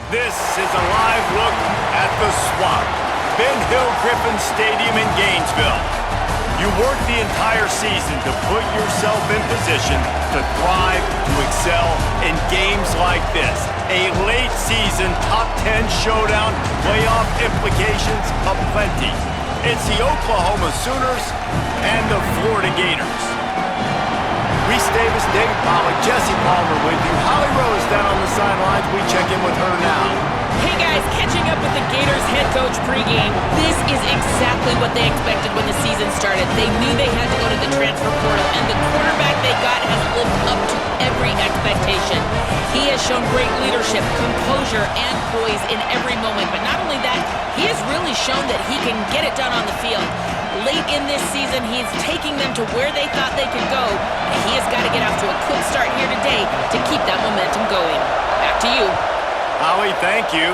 This is a live look at the Swamp, Ben Hill Griffin Stadium in Gainesville. You work the entire season to put yourself in position to thrive, to excel in games like this. A late season top 10 showdown, playoff implications aplenty. It's the Oklahoma Sooners and the Florida Gators. Reese Davis, David Pollack, Jesse Palmer with you. Holly Rose down on the sidelines. We check in with her now. Hey guys, catching up with the Gators head coach pregame. This is exactly what they expected when the season started. They knew they had to go to the transfer portal, and the quarterback they got has lived up to every expectation. He has shown great leadership, composure, and poise in every moment. But not only that, he has really shown that he can get it done on the field. Late in this season, he's taking them to where they thought they could go. He has got to get off to a quick start here today to keep that momentum going. Back to you. Holly, thank you.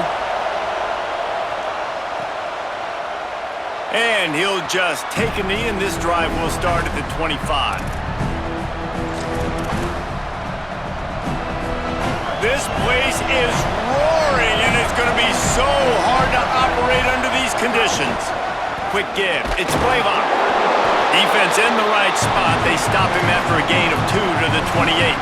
And he'll just take a knee, and this drive will start at the 25. This place is roaring, and it's going to be so hard to operate under these conditions. Quick give. It's Blaylock. Defense in the right spot. They stop him after a gain of 2 to the 28.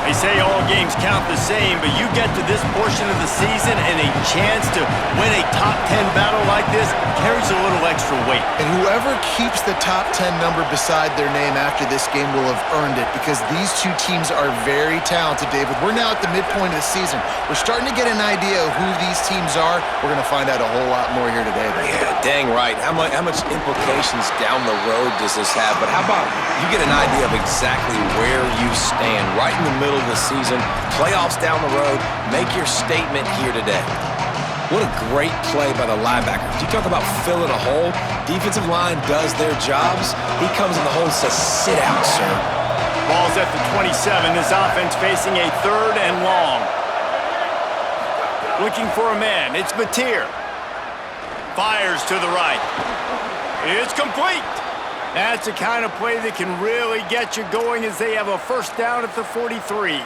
They say all games count the same, but you get to this portion of the season and a chance to win a top 10 battle like this carries a little extra weight. And whoever keeps the top 10 number beside their name after this game will have earned it, because these two teams are very talented, David. We're now at the midpoint of the season. We're starting to get an idea of who these teams are. We're going to find out a whole lot more here today. Yeah, dang right. How much implications down the road does this have? But how about you get an idea of exactly where you stand right in the middle of the season, playoffs down the road, make your statement here today. What a great play by the linebacker. You talk about filling a hole. Defensive line does their jobs. He comes in the hole and says, sit out, sir. Ball's at the 27. This offense facing a 3rd and long. Looking for a man. It's Mateer. Fires to the right. It's complete. That's the kind of play that can really get you going as they have a first down at the 43.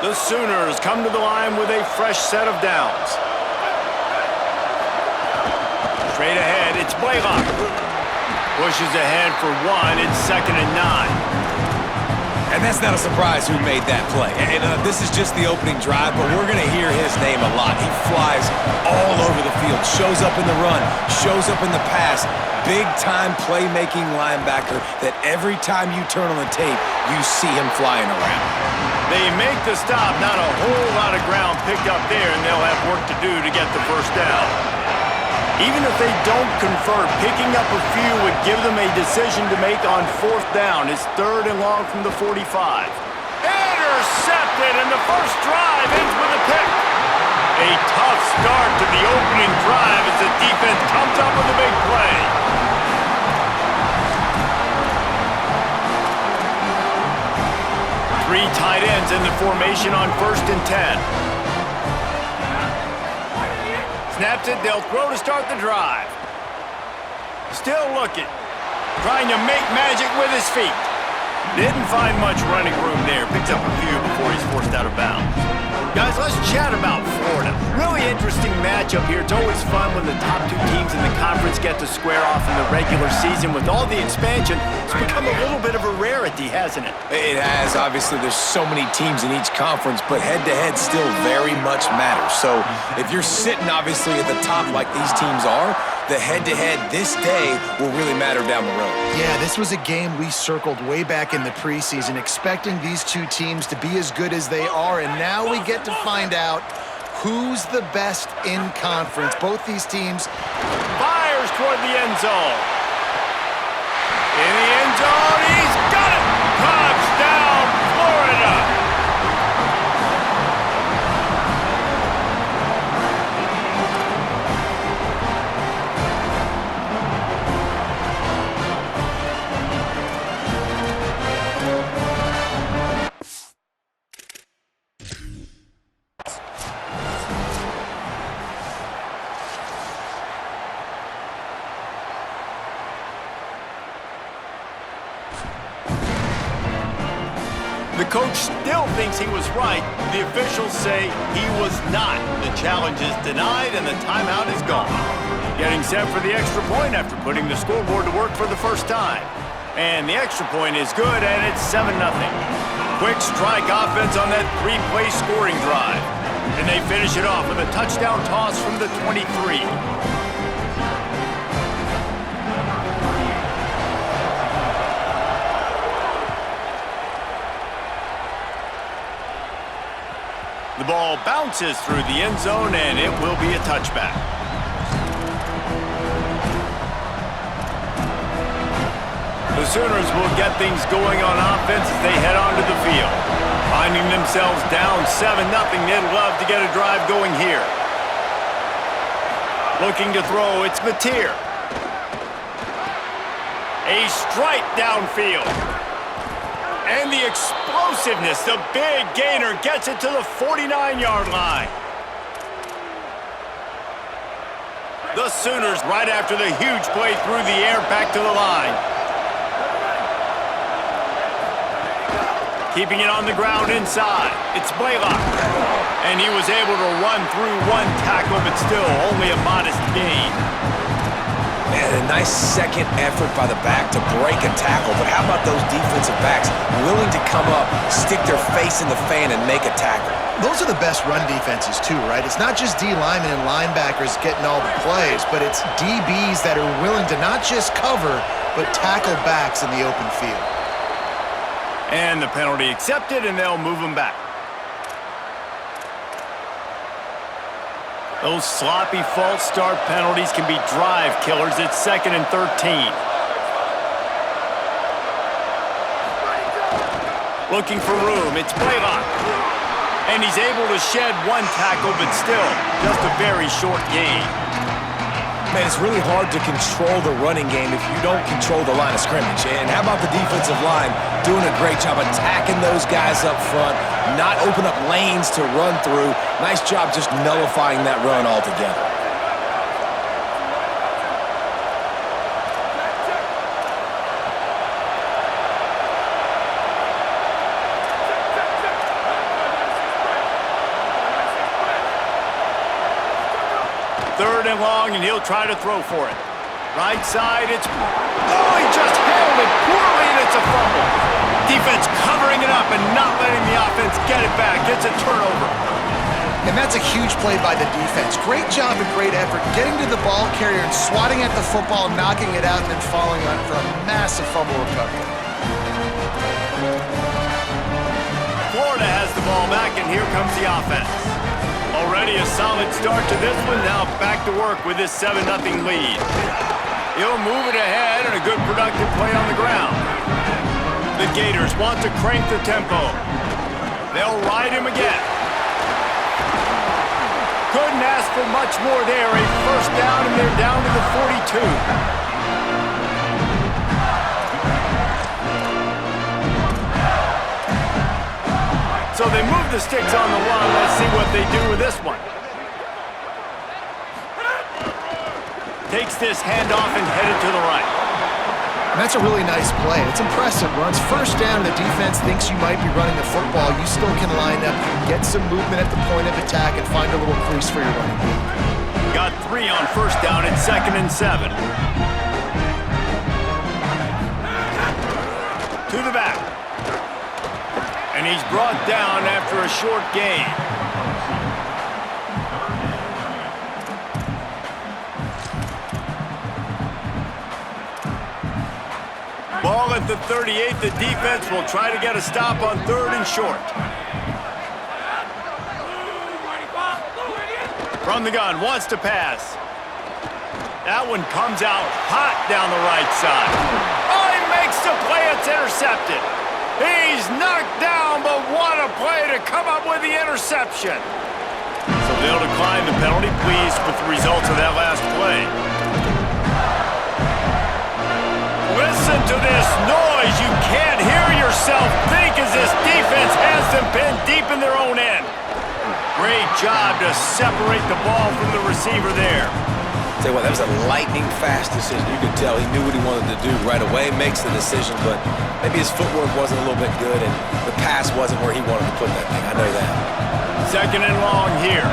The Sooners come to the line with a fresh set of downs. Straight ahead, it's Blaylock. Pushes ahead for 1. It's 2nd and 9. And that's not a surprise who made that play. And this is just the opening drive, but we're going to hear his name a lot. He flies all over the field, shows up in the run, shows up in the pass. Big-time playmaking linebacker that every time you turn on the tape, you see him flying around. They make the stop. Not a whole lot of ground picked up there, and they'll have work to do to get the first down. Even if they don't convert, picking up a few would give them a decision to make on 4th down. It's 3rd and long from the 45. Intercepted, and the first drive ends with a pick. A tough start to the opening drive as the defense comes up with a big play. Three tight ends in the formation on 1st and 10. Snaps it, they'll throw to start the drive. Still looking. Trying to make magic with his feet. Didn't find much running room there. Picks up a few before he's forced out of bounds. Guys, let's chat about Florida. Really interesting matchup here. It's always fun when the top 2 teams in the conference get to square off in the regular season. With all the expansion, it's become a little bit of a rarity, hasn't it? It has. Obviously, there's so many teams in each conference, but head-to-head still very much matters. So if you're sitting, obviously, at the top like these teams are, the head-to-head this day will really matter down the road. Yeah, this was a game we circled way back in the preseason, expecting these two teams to be as good as they are, and now we get to find out who's the best in conference. Both these teams. Fires toward the end zone. In the end zone, he's got it! Touchdown, Florida! The coach still thinks he was right. The officials say he was not. The challenge is denied and the timeout is gone. Getting set for the extra point after putting the scoreboard to work for the first time. And the extra point is good, and it's 7-0. Quick strike offense on that three-play scoring drive. And they finish it off with a touchdown toss from the 23. The ball bounces through the end zone, and it will be a touchback. The Sooners will get things going on offense as they head onto the field. Finding themselves down 7-0, they'd love to get a drive going here. Looking to throw, it's Mateer. A strike downfield. And the explosiveness, the big gainer gets it to the 49-yard line. The Sooners right after the huge play through the air back to the line. Keeping it on the ground inside. It's Blaylock. And he was able to run through one tackle, but still only a modest gain. Man, a nice second effort by the back to break a tackle, but how about those defensive backs willing to come up, stick their face in the fan, and make a tackle? Those are the best run defenses too, right? It's not just D linemen and linebackers getting all the plays, but it's DBs that are willing to not just cover, but tackle backs in the open field. And the penalty accepted, and they'll move them back. Those sloppy false start penalties can be drive killers. It's 2nd and 13. Looking for room. It's Blaylock. And he's able to shed one tackle, but still just a very short gain. Man, it's really hard to control the running game if you don't control the line of scrimmage. And how about the defensive line doing a great job attacking those guys up front, not open up lanes to run through. Nice job just nullifying that run altogether. Third and long, and he'll try to throw for it. Right side, it's... Oh, he just handled it poorly, and it's a fumble. Defense covering it up and not letting the offense get it back. It's a turnover. And that's a huge play by the defense. Great job and great effort getting to the ball carrier and swatting at the football, knocking it out, and then falling on for a massive fumble recovery. Florida has the ball back, and here comes the offense. Already a solid start to this one. Now back to work with this 7-0 lead. He'll move it ahead and a good productive play on the ground. The Gators want to crank the tempo. They'll ride him again. Couldn't ask for much more there. A first down, and they're down to the 42. So they move the sticks on the run. Let's see what they do with this one. Takes this handoff and headed to the right. And that's a really nice play. It's impressive. Runs first down. The defense thinks you might be running the football. You still can line up, get some movement at the point of attack, and find a little crease for your running game. Got 3 on first down. It's 2nd and 7. To the back. And he's brought down after a short gain. Ball at the 38. The defense will try to get a stop on 3rd and short. From the gun, wants to pass. That one comes out hot down the right side. Oh, he makes the play. It's intercepted. He's knocked down, but what a play to come up with the interception. So they'll decline the penalty, pleased with the results of that last play. Listen to this noise. You can't hear yourself think as this defense has them pinned deep in their own end. Great job to separate the ball from the receiver there. Tell you what, that was a lightning-fast decision. You could tell he knew what he wanted to do right away, makes the decision, but maybe his footwork wasn't a little bit good, and the pass wasn't where he wanted to put that thing. I know that. Second and long here.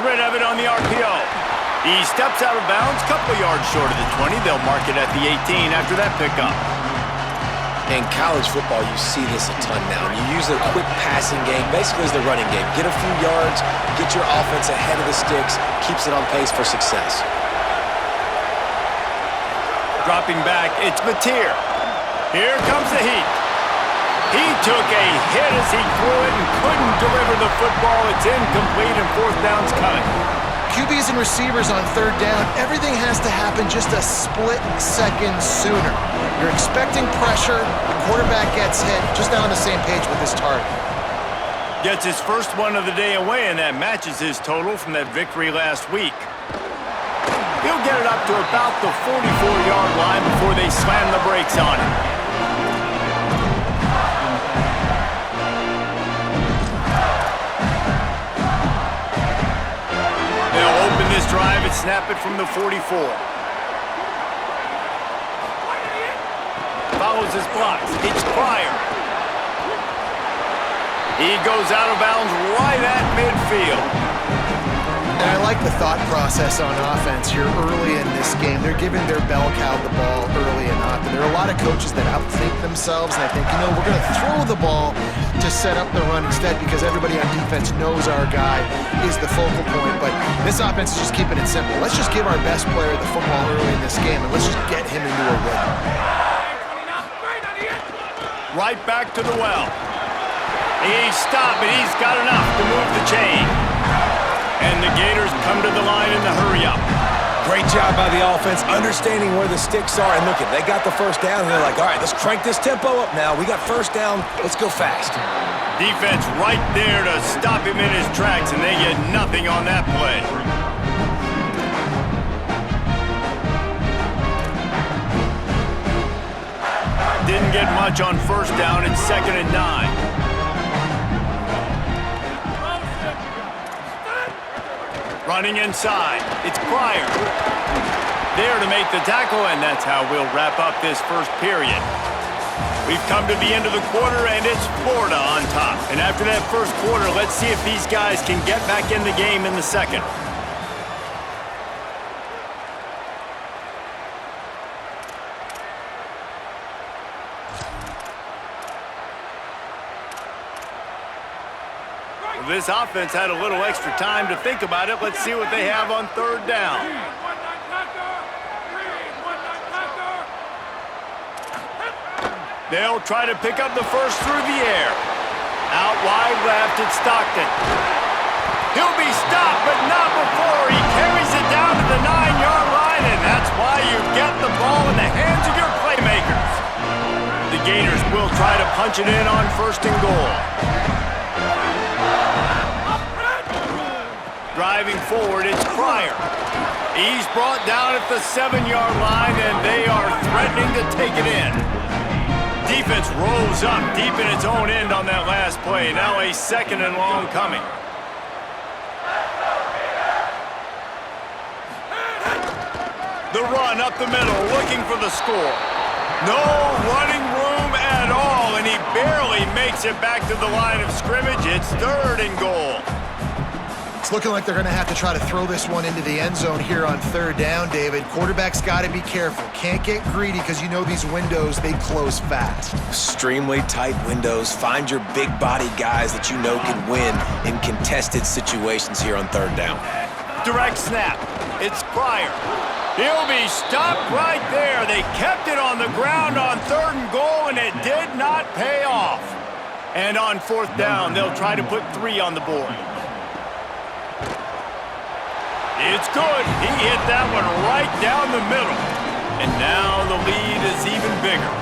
Rid of it on the RPO. He steps out of bounds, couple of yards short of the 20. They'll mark it at the 18 after that pickup. In college football, you see this a ton now. You use a quick passing game, basically as the running game. Get a few yards, get your offense ahead of the sticks, keeps it on pace for success. Dropping back, it's Mateer. Here comes the heat. He took a hit as he threw it and couldn't deliver the football. It's incomplete and fourth down's coming. QBs and receivers on third down, everything has to happen just a split second sooner. You're expecting pressure, the quarterback gets hit, just not on the same page with his target. Gets his first one of the day away, and that matches his total from that victory last week. He'll get it up to about the 44-yard line before they slam the brakes on him. They'll open this drive and snap it from the 44. Follows his blocks. It's Pryor. He goes out of bounds right at midfield. And I like the thought process on offense here early in this game. They're giving their bell cow the ball early and often. There are a lot of coaches that outthink themselves, and I think, we're going to throw the ball to set up the run instead because everybody on defense knows our guy is the focal point. But this offense is just keeping it simple. Let's just give our best player the football early in this game, and let's just get him into a rhythm. Right back to the well. He's stopped, but he's got enough to move the chain. And the Gators come to the line in the hurry-up. Great job by the offense, understanding where the sticks are. And look, they got the first down, and they're like, all right, let's crank this tempo up now. We got first down. Let's go fast. Defense right there to stop him in his tracks, and they get nothing on that play. Didn't get much on first down. It's 2nd and 9. Running inside, it's Pryor. There to make the tackle, and that's how we'll wrap up this first period. We've come to the end of the quarter, and it's Florida on top. And after that first quarter, let's see if these guys can get back in the game in the second. This offense had a little extra time to think about it. Let's see what they have on third down. They'll try to pick up the first through the air. Out wide left, it's Stockton. He'll be stopped, but not before he carries it down to the 9-yard line, and that's why you get the ball in the hands of your playmakers. The Gators will try to punch it in on 1st and goal. Driving forward, it's Pryor. He's brought down at the 7-yard line, and they are threatening to take it in. Defense rolls up deep in its own end on that last play. Now a 2nd and long coming. The run up the middle, looking for the score. No running room at all, and he barely makes it back to the line of scrimmage. It's 3rd and goal. It's looking like they're going to have to try to throw this one into the end zone here on third down, David. Quarterback's got to be careful. Can't get greedy because these windows, they close fast. Extremely tight windows. Find your big-bodied guys that you know can win in contested situations here on third down. Direct snap. It's Pryor. He'll be stopped right there. They kept it on the ground on 3rd and goal, and it did not pay off. And on 4th down, they'll try to put 3 on the board. It's good. He hit that one right down the middle. And now the lead is even bigger.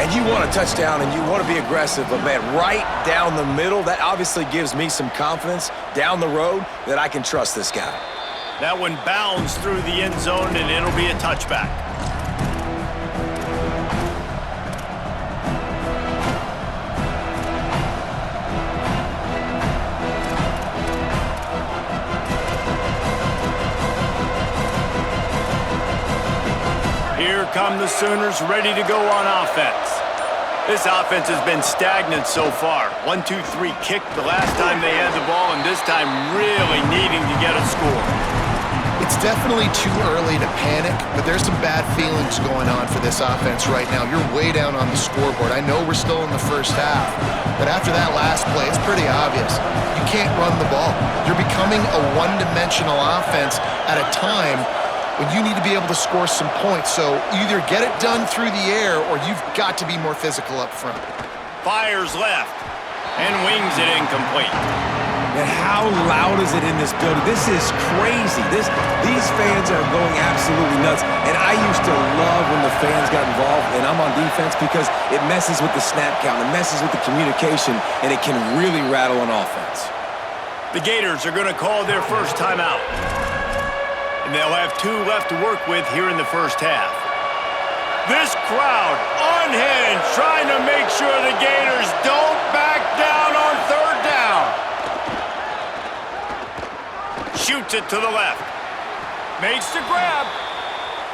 And you want a touchdown and you want to be aggressive, but man, right down the middle, that obviously gives me some confidence down the road that I can trust this guy. That one bounds through the end zone, and it'll be a touchback. Here come the Sooners, ready to go on offense. This offense has been stagnant so far. 1-2-3 kick the last time they had the ball, and this time really needing to get a score. It's definitely too early to panic, but there's some bad feelings going on for this offense right now. You're way down on the scoreboard. I know we're still in the first half, but after that last play, it's pretty obvious. You can't run the ball. You're becoming a one-dimensional offense at a time when you need to be able to score some points. So either get it done through the air or you've got to be more physical up front. Fires left and wings it incomplete. And how loud is it in this building? This is crazy. These fans are going absolutely nuts. And I used to love when the fans got involved, and I'm on defense, because it messes with the snap count, it messes with the communication, and it can really rattle an offense. The Gators are going to call their first timeout. And they'll have 2 left to work with here in the first half. This crowd unhinged, trying to make sure the Gators don't back down on third down. Shoots it to the left. Makes the grab.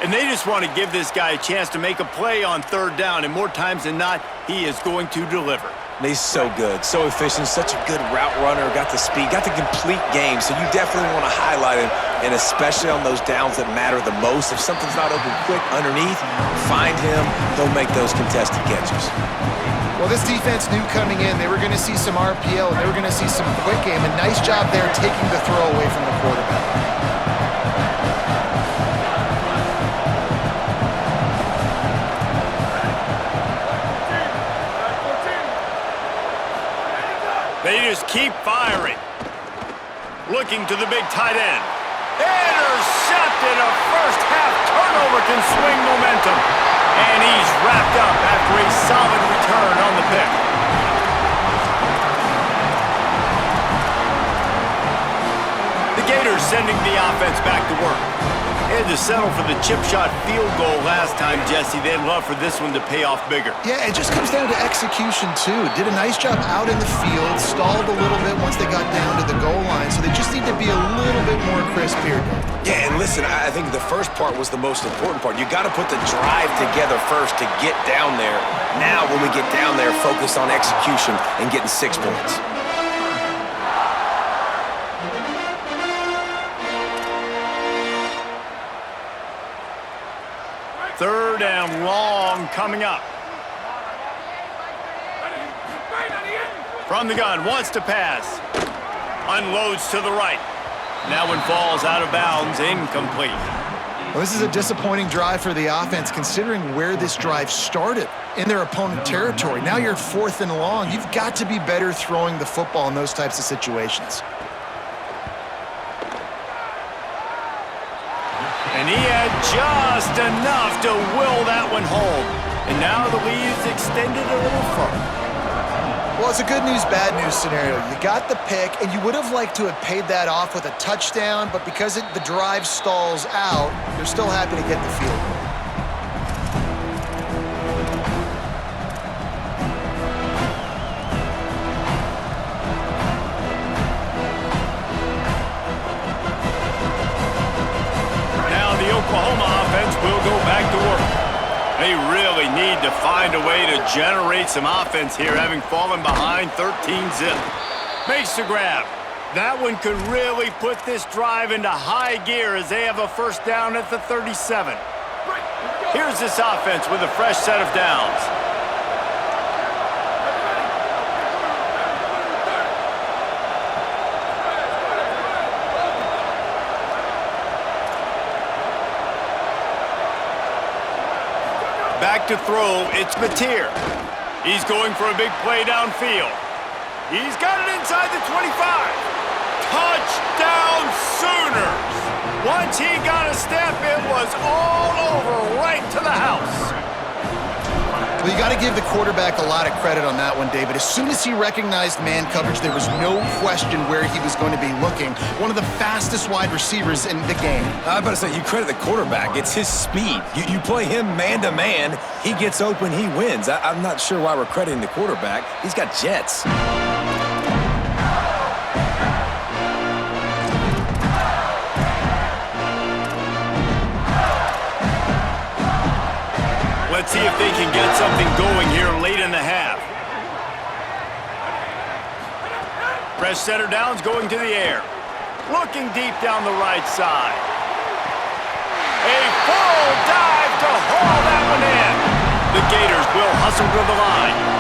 And they just want to give this guy a chance to make a play on third down, and more times than not, he is going to deliver. He's so good, so efficient, such a good route runner, got the speed, got the complete game, so you definitely want to highlight him, and especially on those downs that matter the most. If something's not open quick underneath, find him, he'll make those contested catches. Well, this defense knew coming in they were going to see some RPO and they were going to see some quick game, and nice job there taking the throw away from the quarterback. They just keep firing. Looking to the big tight end. Intercepted. A first half turnover can swing momentum. And he's wrapped up after a solid return on the pick. The Gators sending the offense back to work. They had to settle for the chip shot field goal last time, Jesse. They'd love for this one to pay off bigger. Yeah, it just comes down to execution, too. Did a nice job out in the field, stalled a little bit once they got down to the goal line, so they just need to be a little bit more crisp here. Yeah, and listen, I think the first part was the most important part. You got to put the drive together first to get down there. Now, when we get down there, focus on execution and getting 6 points. Third and long coming up. From the gun, wants to pass. Unloads to the right. That one falls out of bounds, incomplete. Well, this is a disappointing drive for the offense, considering where this drive started, in their opponent territory. Now you're 4th and long. You've got to be better throwing the football in those types of situations. And he had just enough to will that one home. And now the lead is extended a little further. Well, it's a good news, bad news scenario. You got the pick, and you would have liked to have paid that off with a touchdown, but because the drive stalls out, you're still happy to get the field goal. Oklahoma offense will go back to work. They really need to find a way to generate some offense here, having fallen behind 13-zip. Makes the grab. That one could really put this drive into high gear as they have a first down at the 37. Here's this offense with a fresh set of downs. Back to throw, it's Mateer. He's going for a big play downfield. He's got it inside the 25. Touchdown Sooners! Once he got a step, it was all over right to the house. Well, you got to give the quarterback a lot of credit on that one, David. As soon as he recognized man coverage, there was no question where he was going to be looking. One of the fastest wide receivers in the game. I was about to say, you credit the quarterback. It's his speed. You play him man-to-man, he gets open, he wins. I'm not sure why we're crediting the quarterback. He's got jets. Let's see if they can get something going here late in the half. Fresh center downs going to the air. Looking deep down the right side. A full dive to haul that one in. The Gators will hustle to the line.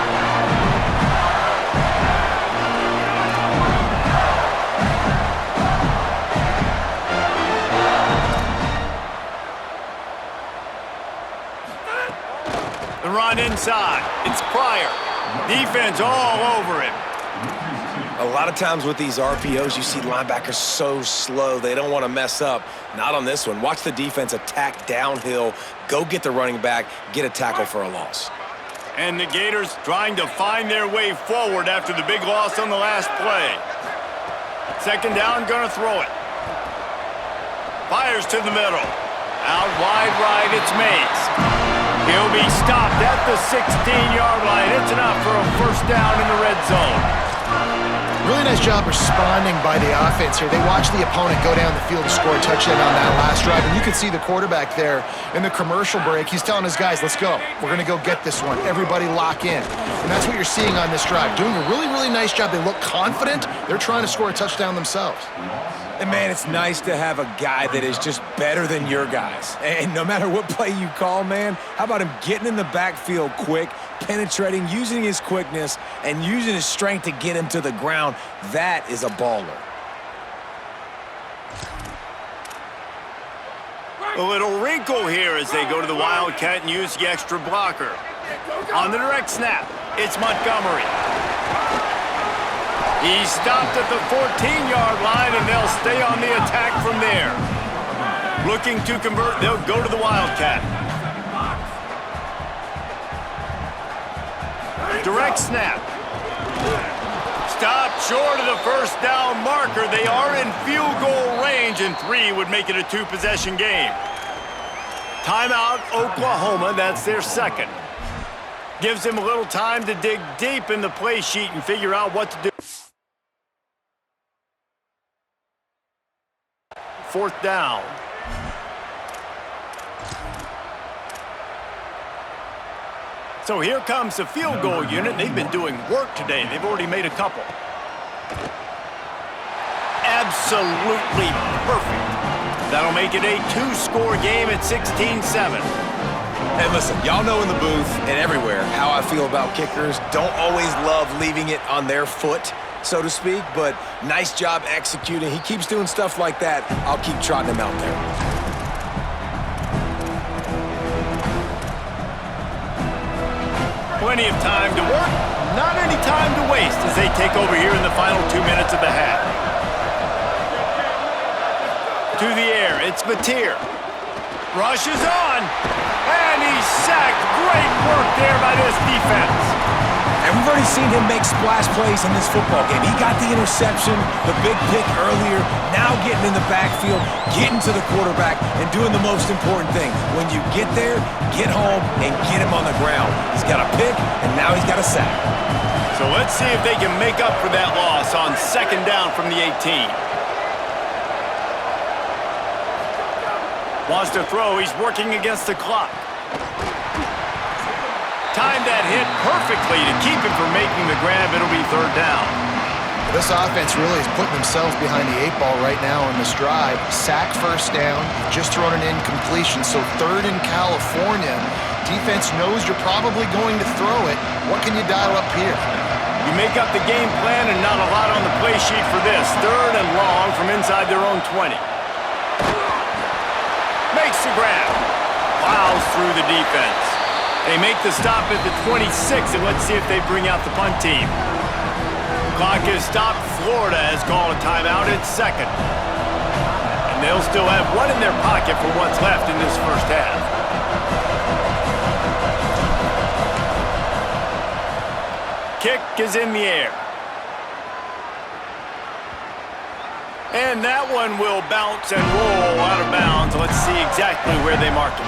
The run inside. It's Pryor. Defense all over him. A lot of times with these RPOs, you see linebackers so slow, they don't want to mess up. Not on this one. Watch the defense attack downhill, go get the running back, get a tackle for a loss. And the Gators trying to find their way forward after the big loss on the last play. Second down, gonna throw it. Fires to the middle. Out wide right, it's Mays. He'll be stopped at the 16-yard line. It's enough for a first down in the red zone. Really nice job responding by the offense here. They watched the opponent go down the field to score a touchdown on that last drive, and you can see the quarterback there in the commercial break. He's telling his guys, let's go. We're going to go get this one. Everybody lock in. And that's what you're seeing on this drive. Doing a really, really nice job. They look confident. They're trying to score a touchdown themselves. And, man, it's nice to have a guy that is just better than your guys. And no matter what play you call, man, how about him getting in the backfield quick, penetrating, using his quickness, and using his strength to get him to the ground? That is a baller. A little wrinkle here as they go to the Wildcat and use the extra blocker. On the direct snap, it's Montgomery. He's stopped at the 14-yard line, and they'll stay on the attack from there. Looking to convert, they'll go to the Wildcat. Direct snap. Stopped short of the first down marker. They are in field goal range, and 3 would make it a 2-possession game. Timeout, Oklahoma. That's their second. Gives them a little time to dig deep in the play sheet and figure out what to do. Fourth down. So here comes the field goal unit. They've been doing work today. They've already made a couple. Absolutely perfect. That'll make it a 2-score game at 16-7. And listen, y'all know in the booth and everywhere how I feel about kickers. Don't always love leaving it on their foot, so to speak, but nice job executing. He keeps doing stuff like that. I'll keep trotting him out there. Plenty of time to work, not any time to waste as they take over here in the final 2 minutes of the half. To the air, it's Mateer. Rushes on, and he's sacked. Great work there by this defense. And we've already seen him make splash plays in this football game. He got the interception, the big pick earlier, now getting in the backfield, getting to the quarterback, and doing the most important thing. When you get there, get home, and get him on the ground. He's got a pick, and now he's got a sack. So let's see if they can make up for that loss on second down from the 18. Wants to throw. He's working against the clock. Timed that hit perfectly to keep him from making the grab. It'll be third down. This offense really is putting themselves behind the 8 ball right now on this drive. Sack first down, just thrown an incompletion. So third in California. Defense knows you're probably going to throw it. What can you dial up here? You make up the game plan and not a lot on the play sheet for this. Third and long from inside their own 20. Makes the grab. Plows through the defense. They make the stop at the 26, and let's see if they bring out the punt team. Clock is stopped. Florida has called a timeout at second. And they'll still have one in their pocket for what's left in this first half. kick is in the air. And that one will bounce and roll out of bounds. Let's see exactly where they mark it.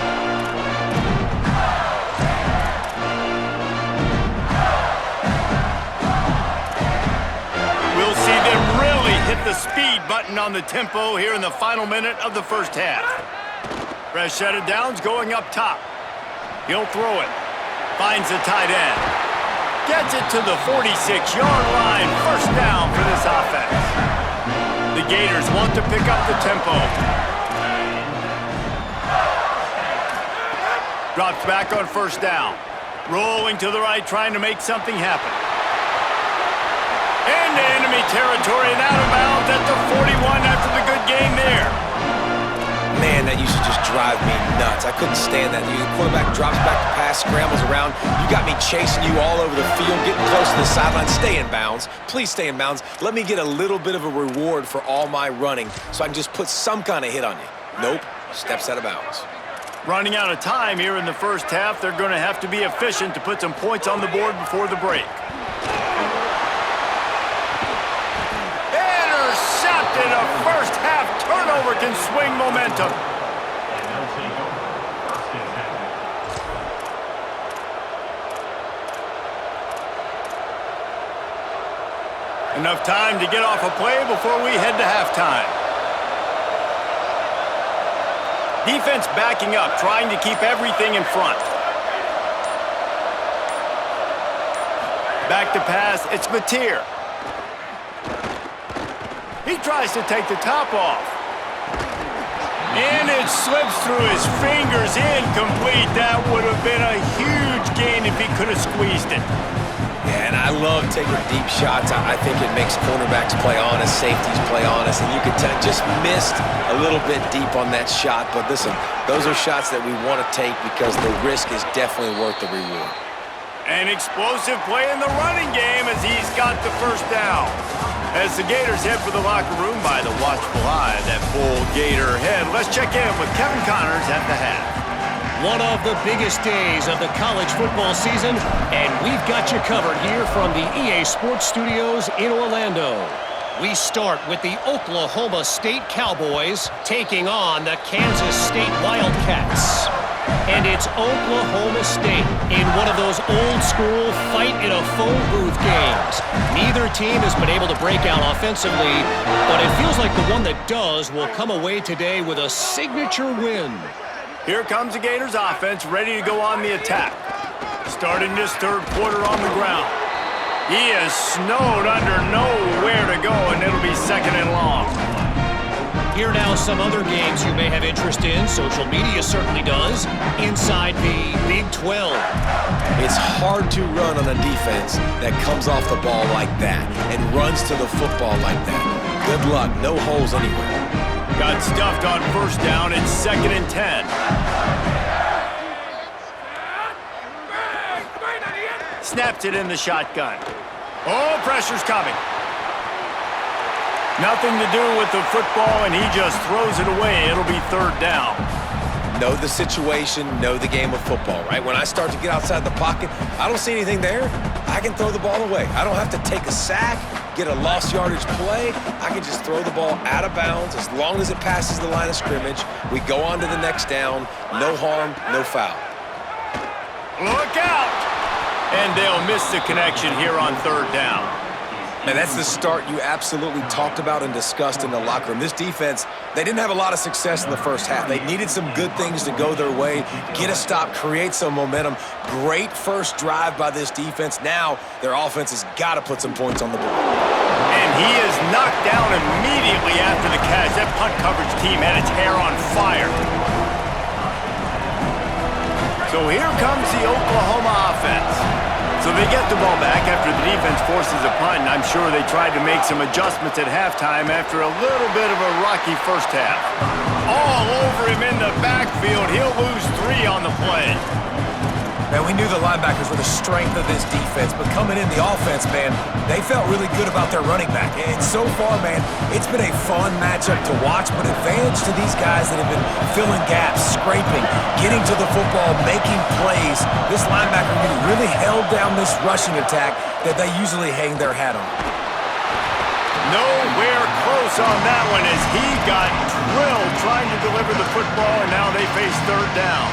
We'll see them really hit the speed button on the tempo here in the final minute of the first half. Fresh set of downs going up top. He'll throw it. Finds the tight end. Gets it to the 46-yard line. First down for this offense. The Gators want to pick up the tempo. Drops back on first down. Rolling to the right, trying to make something happen. Into enemy territory and out of bounds at the 41 after the good game there. Man, that used to just drive me nuts. I couldn't stand that. The quarterback drops back to pass, scrambles around. You got me chasing you all over the field, getting close to the sideline. Stay in bounds. Please stay in bounds. Let me get a little bit of a reward for all my running so I can just put some kind of hit on you. Nope. Steps out of bounds. Running out of time here in the first half. They're going to have to be efficient to put some points on the board before the break. Intercepted. A first half turnover can swing momentum. Enough time to get off a play before we head to halftime. Defense backing up, trying to keep everything in front. Back to pass, it's Mateer. He tries to take the top off. And it slips through his fingers, incomplete. That would have been a huge gain if he could have squeezed it. Yeah, and I love taking deep shots. I think it makes cornerbacks play honest, safeties play honest, and you could tell just missed a little bit deep on that shot. But listen, those are shots that we want to take because the risk is definitely worth the reward. An explosive play in the running game as he's got the first down. As the Gators head for the locker room by the watchful eye of that bull Gator head, let's check in with Kevin Connors at the half. One of the biggest days of the college football season, and we've got you covered here from the EA Sports Studios in Orlando. We start with the Oklahoma State Cowboys taking on the Kansas State Wildcats. And it's Oklahoma State in one of those old-school fight-in-a-phone booth games. Neither team has been able to break out offensively, but it feels like the one that does will come away today with a signature win. Here comes the Gators offense, ready to go on the attack. Starting this third quarter on the ground. He is snowed under nowhere to go, and it'll be second and long. Here now some other games you may have interest in. Social media certainly does. Inside the Big 12. It's hard to run on a defense that comes off the ball like that and runs to the football like that. Good luck. No holes anywhere. Got stuffed on first down. It's second and 10. Snaps it in the shotgun. Oh, pressure's coming. Nothing to do with the football, and he just throws it away. It'll be third down. Know the situation, know the game of football, right? When I start to get outside the pocket, I don't see anything there. I can throw the ball away. I don't have to take a sack, get a lost yardage play. I can just throw the ball out of bounds as long as it passes the line of scrimmage. We go on to the next down. No harm, no foul. Look out! And they'll miss the connection here on third down. Man, that's the start you absolutely talked about and discussed in the locker room. This defense, they didn't have a lot of success in the first half. They needed some good things to go their way, get a stop, create some momentum. Great first drive by this defense. Now their offense has got to put some points on the board. And he is knocked down immediately after the catch. That punt coverage team had its hair on fire. So here comes the Oklahoma offense. So they get the ball back after the defense forces a punt, and I'm sure they tried to make some adjustments at halftime after a little bit of a rocky first half. All over him in the backfield. He'll lose 3 on the play. Man, we knew the linebackers were the strength of this defense, but coming in the offense, man, they felt really good about their running back. And so far, man, it's been a fun matchup to watch, but advantage to these guys that have been filling gaps, scraping, getting to the football, making plays. This linebacker really held down this rushing attack that they usually hang their hat on. Nowhere close on that one as he got drilled trying to deliver the football, and now they face third down.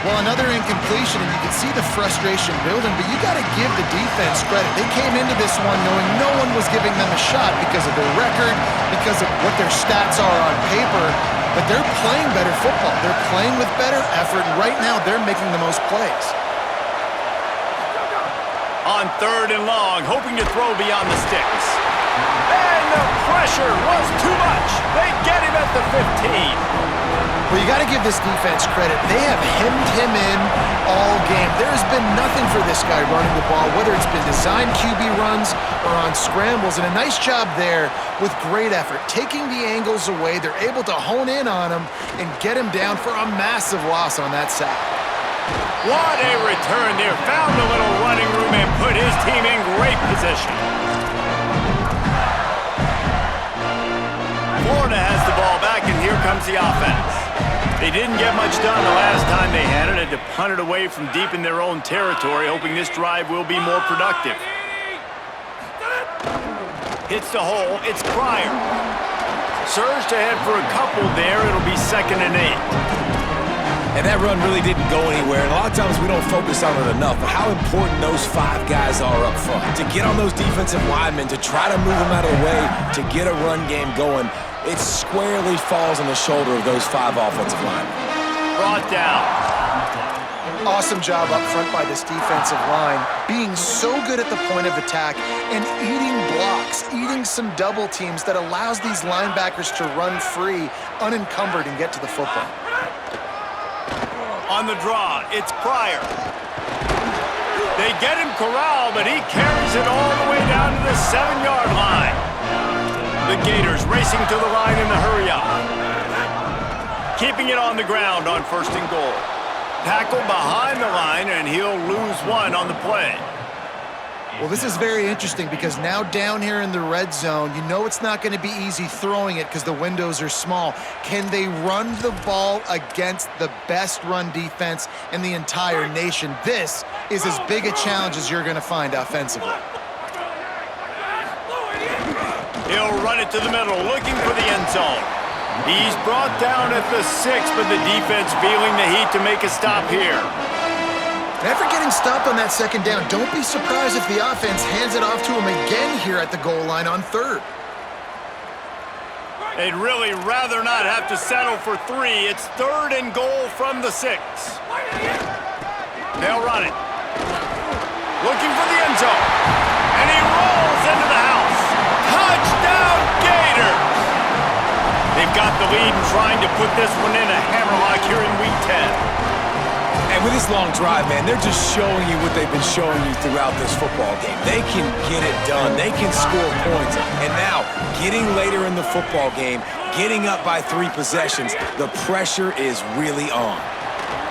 Well, another incompletion, and you can see the frustration building, but you got to give the defense credit. They came into this one knowing no one was giving them a shot because of their record, because of what their stats are on paper, but they're playing better football. They're playing with better effort, and right now they're making the most plays. On third and long, hoping to throw beyond the sticks. And the pressure was too much. They get him at the 15. Well, you got to give this defense credit. They have hemmed him in all game. There's been nothing for this guy running the ball, whether it's been designed QB runs or on scrambles, and a nice job there with great effort. Taking the angles away, they're able to hone in on him and get him down for a massive loss on that sack. What a return there. Found a little running room and put his team in great position. Florida has the ball back, and here comes the offense. They didn't get much done the last time they had it. Had to punt it away from deep in their own territory, hoping this drive will be more productive. Hits the hole. It's Pryor. Surged ahead for a couple there. It'll be 2nd and 8. And that run really didn't go anywhere. And a lot of times we don't focus on it enough, but how important those 5 guys are up front. To get on those defensive linemen, to try to move them out of the way, to get a run game going, it squarely falls on the shoulder of those 5 offensive linemen. Brought down. Awesome job up front by this defensive line, being so good at the point of attack and eating blocks, eating some double teams that allows these linebackers to run free, unencumbered, and get to the football. On the draw, it's Pryor. They get him corralled, but he carries it all the way down to the 7-yard line. The Gators racing to the line in the hurry-up. Keeping it on the ground on 1st and goal. Tackle behind the line, and he'll lose 1 on the play. Well, this is very interesting because now down here in the red zone, you know it's not going to be easy throwing it because the windows are small. Can they run the ball against the best run defense in the entire nation? This is as big a challenge as you're going to find offensively. He'll run it to the middle, looking for the end zone. He's brought down at the 6, but the defense feeling the heat to make a stop here. After getting stopped on that 2nd down, don't be surprised if the offense hands it off to him again here at the goal line on 3rd. They'd really rather not have to settle for 3. It's 3rd and goal from the 6. They'll run it. Looking for the end zone. And he rolls into the house. Touchdown, Gators! They've got the lead and trying to put this one in a hammerlock here in Week 10. And with this long drive, man, they're just showing you what they've been showing you throughout this football game. They can get it done. They can score points. And now, getting later in the football game, getting up by 3 possessions, the pressure is really on.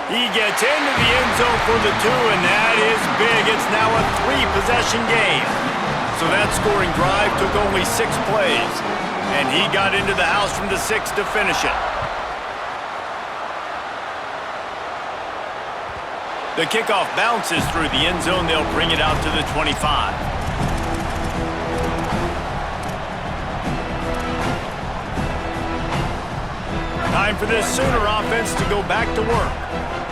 He gets into the end zone for the 2, and that is big. It's now a 3-possession game. So that scoring drive took only 6 plays, and he got into the house from the 6 to finish it. The kickoff bounces through the end zone. They'll bring it out to the 25. Time for this Sooner offense to go back to work.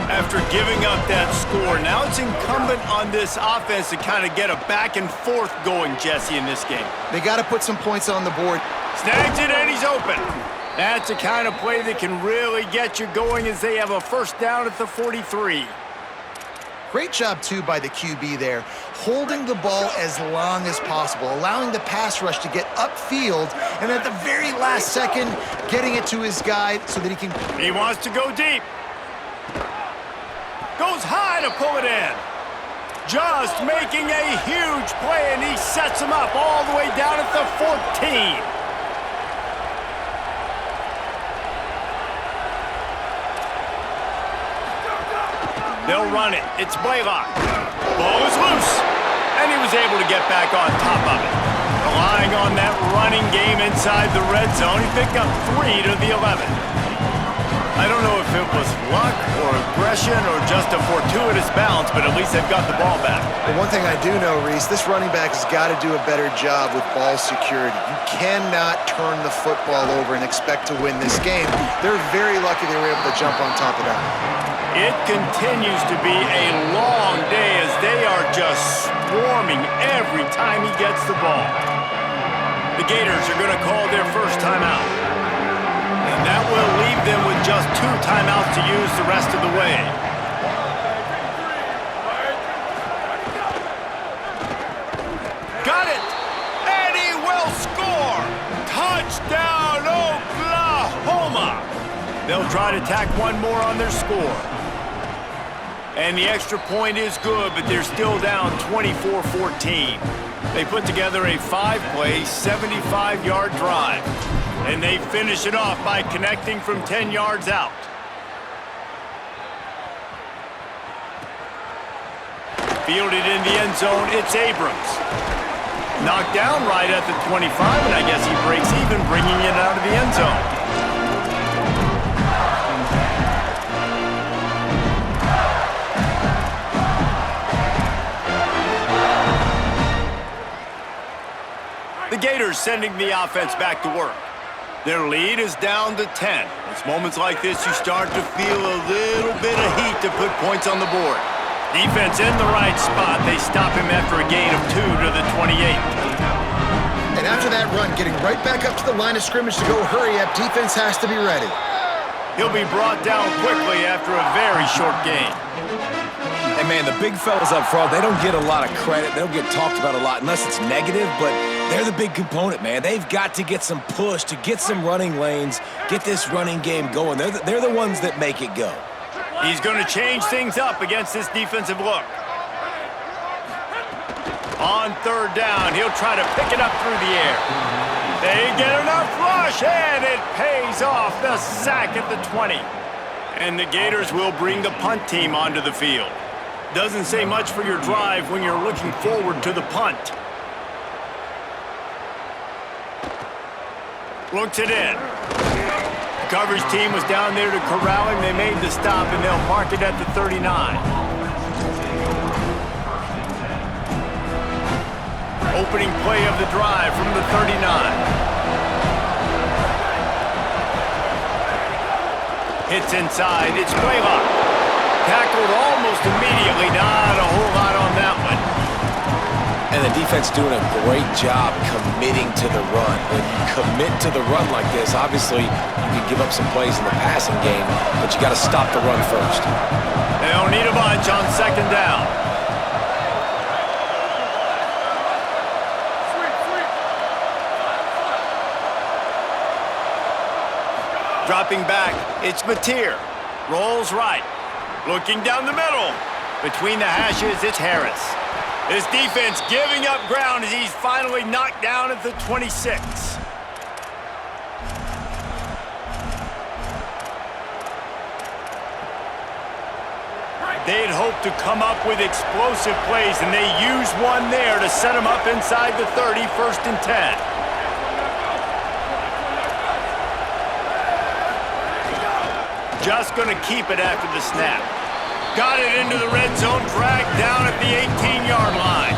After giving up that score, now it's incumbent on this offense to kind of get a back and forth going, Jesse, in this game. They got to put some points on the board. Snags it and he's open. That's the kind of play that can really get you going as they have a 1st down at the 43. Great job, too, by the QB there, holding the ball as long as possible, allowing the pass rush to get upfield, and at the very last second, getting it to his guy so that he can... He wants to go deep. Goes high to pull it in. Just making a huge play, and he sets him up all the way down at the 14. They'll run it. It's Blaylock. Ball is loose. And he was able to get back on top of it. Relying on that running game inside the red zone, he picked up 3 to the 11. I don't know if it was luck or aggression or just a fortuitous bounce, but at least they've got the ball back. But one thing I do know, Reese, this running back has got to do a better job with ball security. You cannot turn the football over and expect to win this game. They're very lucky they were able to jump on top of that. It continues to be a long day as they are just swarming every time he gets the ball. The Gators are going to call their first timeout. And that will leave them with just 2 timeouts to use the rest of the way. Got it! And he will score! Touchdown, Oklahoma! They'll try to tack one more on their score. And the extra point is good, but they're still down 24-14. They put together a 5-play, 75-yard drive. And they finish it off by connecting from 10 yards out. Fielded in the end zone, it's Abrams. Knocked down right at the 25, and I guess he breaks even, bringing it out of the end zone. The Gators sending the offense back to work. Their lead is down to 10. It's moments like this you start to feel a little bit of heat to put points on the board. Defense in the right spot. They stop him after a gain of 2 to the 28. And after that run, getting right back up to the line of scrimmage to go hurry up, defense has to be ready. He'll be brought down quickly after a very short gain. And man, the big fellas up front, they don't get a lot of credit. They don't get talked about a lot unless it's negative, but they're the big component, man. They've got to get some push, to get some running lanes, get this running game going. They're the ones that make it go. He's going to change things up against this defensive look. On 3rd down, he'll try to pick it up through the air. They get enough rush, and it pays off. The sack at the 20. And the Gators will bring the punt team onto the field. Doesn't say much for your drive when you're looking forward to the punt. Looks it in. The coverage team was down there to corral him. They made the stop, and they'll park it at the 39. Opening play of the drive from the 39. Hits inside. It's Blaylock. Tackled almost immediately. Not a whole lot on that one. And the defense doing a great job committing to the run. When you commit to the run like this, obviously you can give up some plays in the passing game, but you got to stop the run first. They don't need a bunch on 2nd down. Dropping back, it's Mateer. Rolls right. Looking down the middle. Between the hashes, it's Harris. This defense giving up ground as he's finally knocked down at the 26. They'd hoped to come up with explosive plays, and they used one there to set them up inside the 30, 1st and 10. Just going to keep it after the snap. Got it into the red zone, dragged down at the 18-yard line.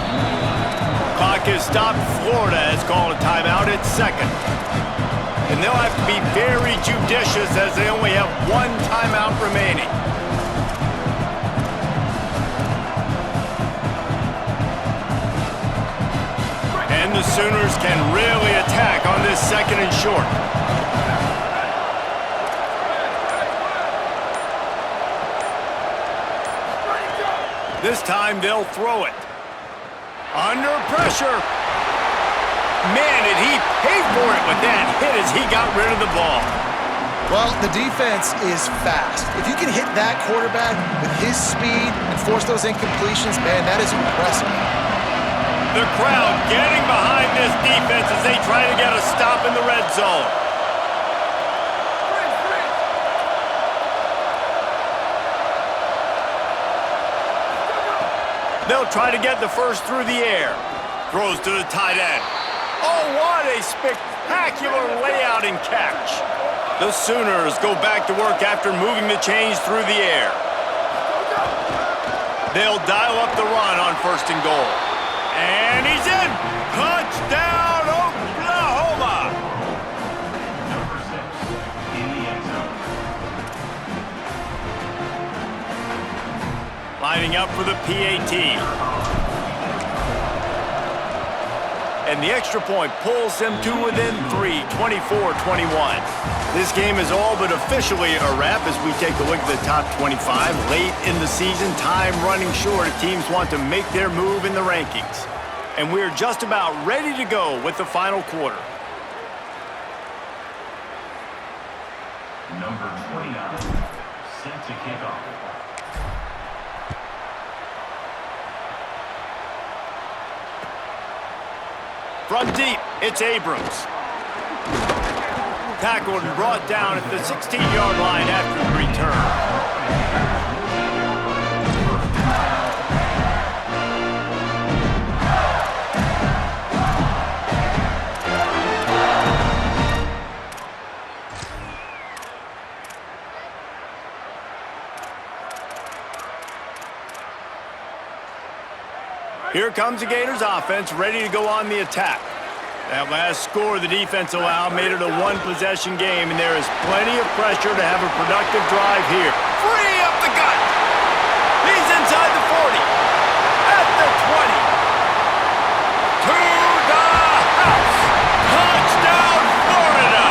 Clock is stopped. Florida has called a timeout at 2nd. And they'll have to be very judicious as they only have 1 timeout remaining. And the Sooners can really attack on this 2nd and short. This time they'll throw it. Under pressure. Man, did he pay for it with that hit as he got rid of the ball. Well, the defense is fast. If you can hit that quarterback with his speed and force those incompletions, man, that is impressive. The crowd getting behind this defense as they try to get a stop in the red zone. They'll try to get the first through the air. Throws to the tight end. Oh, what a spectacular layout and catch. The Sooners go back to work after moving the chains through the air. They'll dial up the run on 1st and goal. And he's in! Touchdown, Oklahoma! Number 6 in the end zone. Lining up for the PAT. And the extra point pulls them to within 3, 24-21. This game is all but officially a wrap as we take a look at the top 25. Late in the season, time running short. Teams want to make their move in the rankings. And we're just about ready to go with the final quarter. Number 29, set to kick off. From deep, it's Abrams. Tackled and brought down at the 16-yard line after the return. Here comes the Gators offense, ready to go on the attack. That last score the defense allowed made it a one-possession game, and there is plenty of pressure to have a productive drive here. Free up the gut! He's inside the 40, at the 20, to the house! Touchdown, Florida!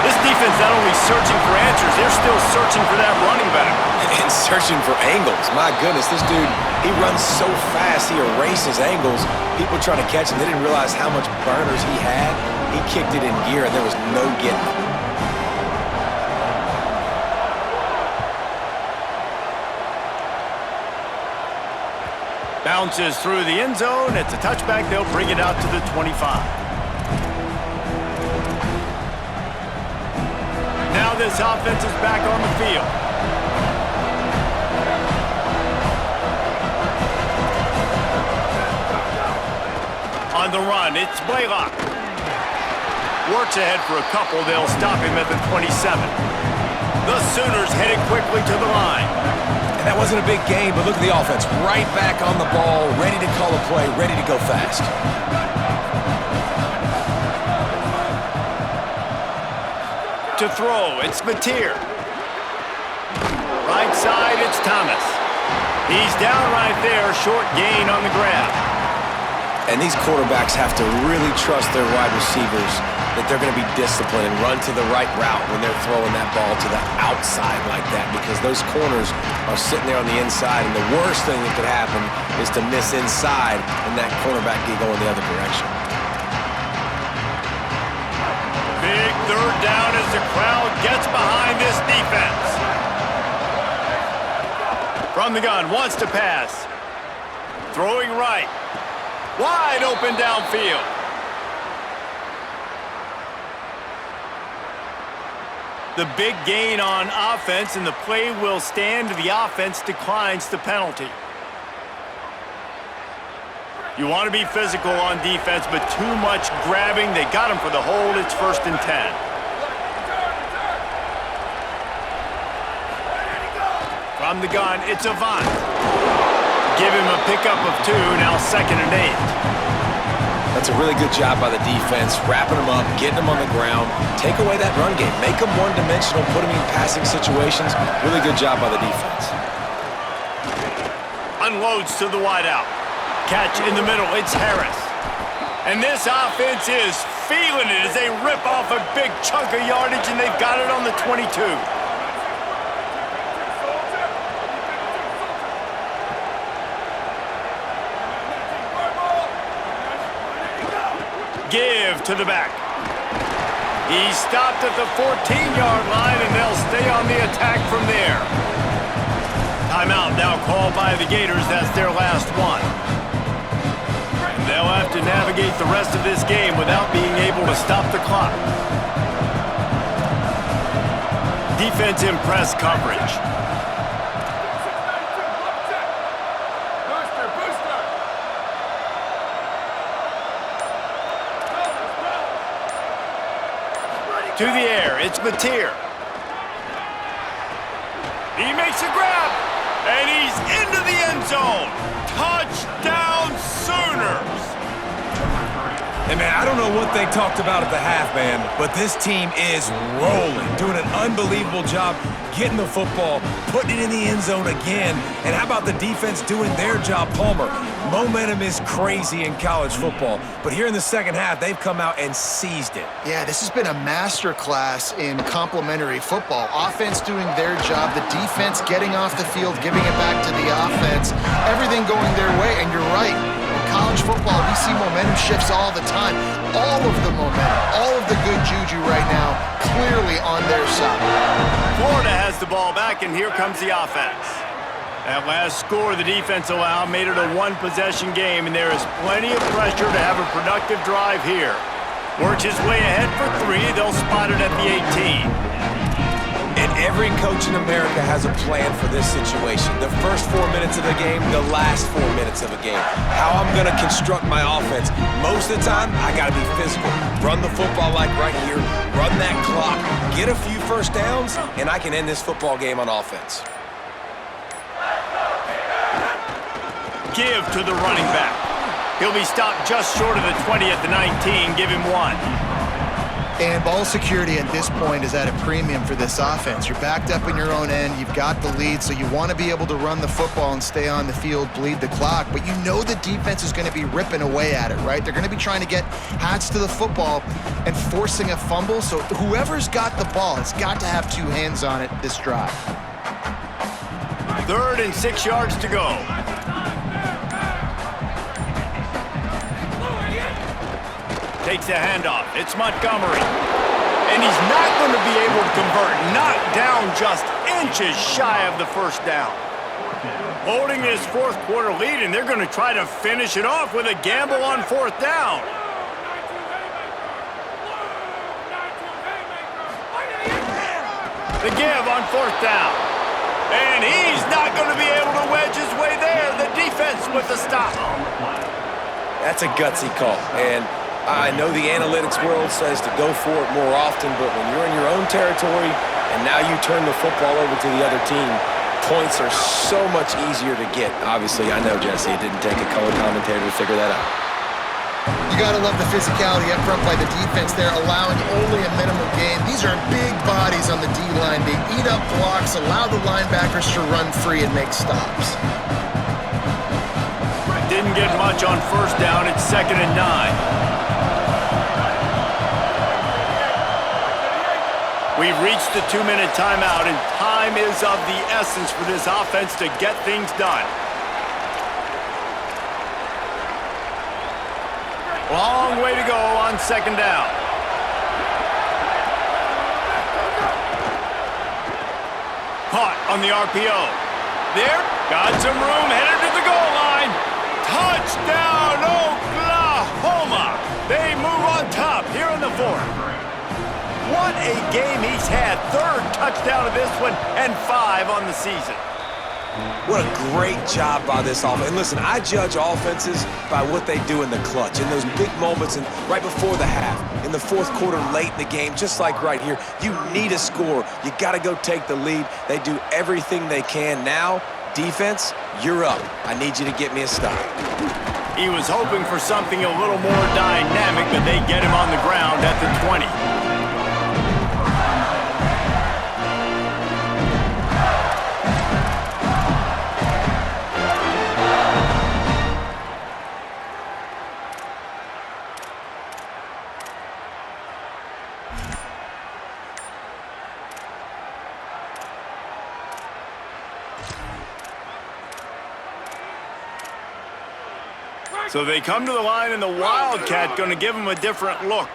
This defense not only searching for answers, they're still searching for that running back. And searching for angles. My goodness, this dude, he runs so fast, he erases angles. People trying to catch him, they didn't realize how much burners he had. He kicked it in gear, and there was no getting it. Bounces through the end zone. It's a touchback. They'll bring it out to the 25. Now this offense is back on the field. On the run, it's Blaylock. Works ahead for a couple. They'll stop him at the 27. The Sooners headed quickly to the line. And that wasn't a big game, but look at the offense. Right back on the ball, ready to call a play, ready to go fast. To throw, it's Mateer. Right side, it's Thomas. He's down right there, short gain on the grab. And these quarterbacks have to really trust their wide receivers that they're going to be disciplined and run to the right route when they're throwing that ball to the outside like that, because those corners are sitting there on the inside, and the worst thing that could happen is to miss inside and that cornerback get going the other direction. Big third down as the crowd gets behind this defense. From the gun, wants to pass. Throwing right. Wide open downfield. The big gain on offense, and the play will stand. The offense declines the penalty. You want to be physical on defense, but too much grabbing. They got him for the hold. It's 1st and 10. From the gun, it's Avant. Give him a pickup of 2, now 2nd and 8. That's a really good job by the defense, wrapping them up, getting them on the ground. Take away that run game. Make them one-dimensional, put them in passing situations. Really good job by the defense. Unloads to the wideout. Catch in the middle, it's Harris. And this offense is feeling it as they rip off a big chunk of yardage, and they've got it on the 22. Give to the back. He stopped at the 14-yard line, and they'll stay on the attack from there. Timeout now called by the Gators. That's their last one. And they'll have to navigate the rest of this game without being able to stop the clock. Defense in press coverage. To the air, it's Mateer. He makes a grab, and he's into the end zone. Touchdown, Sooners! Hey, man, I don't know what they talked about at the half, man, but this team is rolling, doing an unbelievable job getting the football, putting it in the end zone again. And how about the defense doing their job, Palmer? Momentum is crazy in college football, but here in the second half, they've come out and seized it. Yeah, this has been a master class in complementary football. Offense doing their job, the defense getting off the field, giving it back to the offense, everything going their way, and you're right. College football, we see momentum shifts all the time. All of the momentum, all of the good juju right now, clearly on their side. Florida has the ball back, and here comes the offense. That last score the defense allowed made it a one-possession game, and there is plenty of pressure to have a productive drive here. Works his way ahead for 3. They'll spot it at the 18. And every coach in America has a plan for this situation. The first 4 minutes of the game, the last 4 minutes of a game. How I'm going to construct my offense. Most of the time, I got to be physical. Run the football like right here. Run that clock. Get a few first downs, and I can end this football game on offense. Give to the running back. He'll be stopped just short of the 20 at the 19. Give him 1. And ball security at this point is at a premium for this offense. You're backed up in your own end. You've got the lead, so you want to be able to run the football and stay on the field, bleed the clock. But you know the defense is going to be ripping away at it, right? They're going to be trying to get hats to the football and forcing a fumble. So whoever's got the ball has got to have 2 hands on it this drive. 3rd and 6 yards to go. Takes the handoff. It's Montgomery. And he's not going to be able to convert. Knocked down just inches shy of the first down. Holding this fourth quarter lead, and they're going to try to finish it off with a gamble on 4th down. The give on 4th down. And he's not going to be able to wedge his way there. The defense with the stop. That's a gutsy call. And I know the analytics world says to go for it more often, but when you're in your own territory and now you turn the football over to the other team, points are so much easier to get. Obviously, I know, Jesse, it didn't take a color commentator to figure that out. You got to love the physicality up front by the defense there, allowing only a minimum gain. These are big bodies on the D-line. They eat up blocks, allow the linebackers to run free and make stops. Didn't get much on 1st down. It's 2nd and 9. We've reached the 2-minute timeout, and time is of the essence for this offense to get things done. Long way to go on 2nd down. Caught on the RPO. There, got some room, headed to the goal line. Touchdown, Oklahoma! They move on top here in the 4th. What a game he's had. 3rd touchdown of this one and 5 on the season. What a great job by this offense. And listen, I judge offenses by what they do in the clutch, in those big moments and right before the half, in the 4th quarter, late in the game, just like right here. You need a score. You got to go take the lead. They do everything they can. Now, defense, you're up. I need you to get me a stop. He was hoping for something a little more dynamic, but they get him on the ground at the 20. So they come to the line, and the Wildcat going to give them a different look.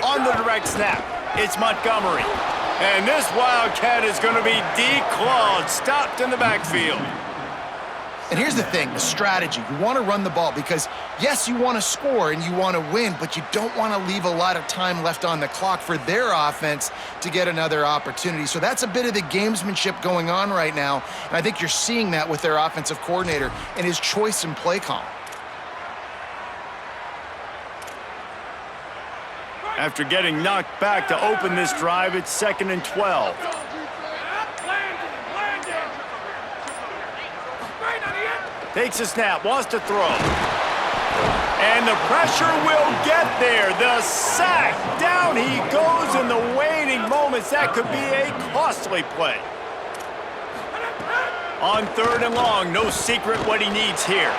On the direct snap, it's Montgomery. And this Wildcat is going to be declawed, stopped in the backfield. And here's the thing, the strategy. You want to run the ball because, yes, you want to score and you want to win, but you don't want to leave a lot of time left on the clock for their offense to get another opportunity. So that's a bit of the gamesmanship going on right now, and I think you're seeing that with their offensive coordinator and his choice in play call. After getting knocked back to open this drive, it's 2nd and 12. Takes a snap, wants to throw. And the pressure will get there. The sack. Down he goes in the waning moments. That could be a costly play. On 3rd and long, no secret what he needs here.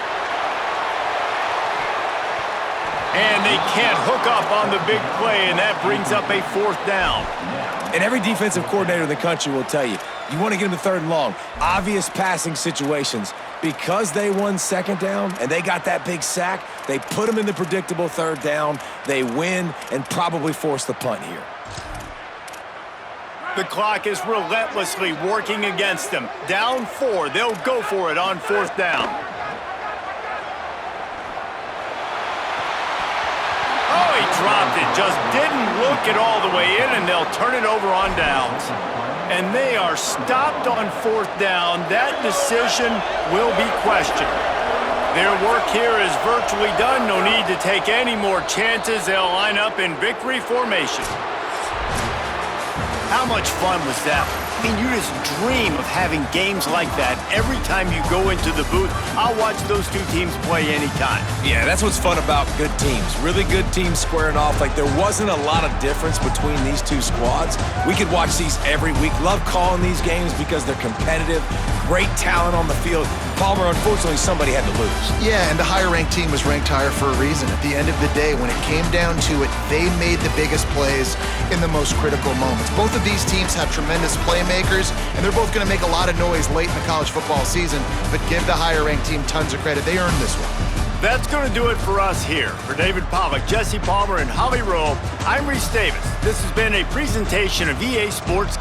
And they can't hook up on the big play, and that brings up a 4th down. And every defensive coordinator in the country will tell you, you want to get him to 3rd and long. Obvious passing situations. Because they won 2nd down and they got that big sack, they put them in the predictable 3rd down. They win and probably force the punt here. The clock is relentlessly working against them. Down 4. They'll go for it on 4th down. Oh, he dropped it. Just didn't look it all the way in, and they'll turn it over on downs. And they are stopped on 4th down. That decision will be questioned. Their work here is virtually done. No need to take any more chances. They'll line up in victory formation. How much fun was that? I mean, you just dream of having games like that every time you go into the booth. I'll watch those two teams play anytime. Yeah, that's what's fun about good teams. Really good teams squaring off. Like, there wasn't a lot of difference between these two squads. We could watch these every week. Love calling these games because they're competitive. Great talent on the field. Palmer, unfortunately, somebody had to lose. Yeah, and the higher-ranked team was ranked higher for a reason. At the end of the day, when it came down to it, they made the biggest plays in the most critical moments. Both of these teams have tremendous playmakers, and they're both going to make a lot of noise late in the college football season, but give the higher-ranked team tons of credit. They earned this one. That's going to do it for us here. For David Pollock, Jesse Palmer, and Holly Rowe, I'm Reese Davis. This has been a presentation of EA Sports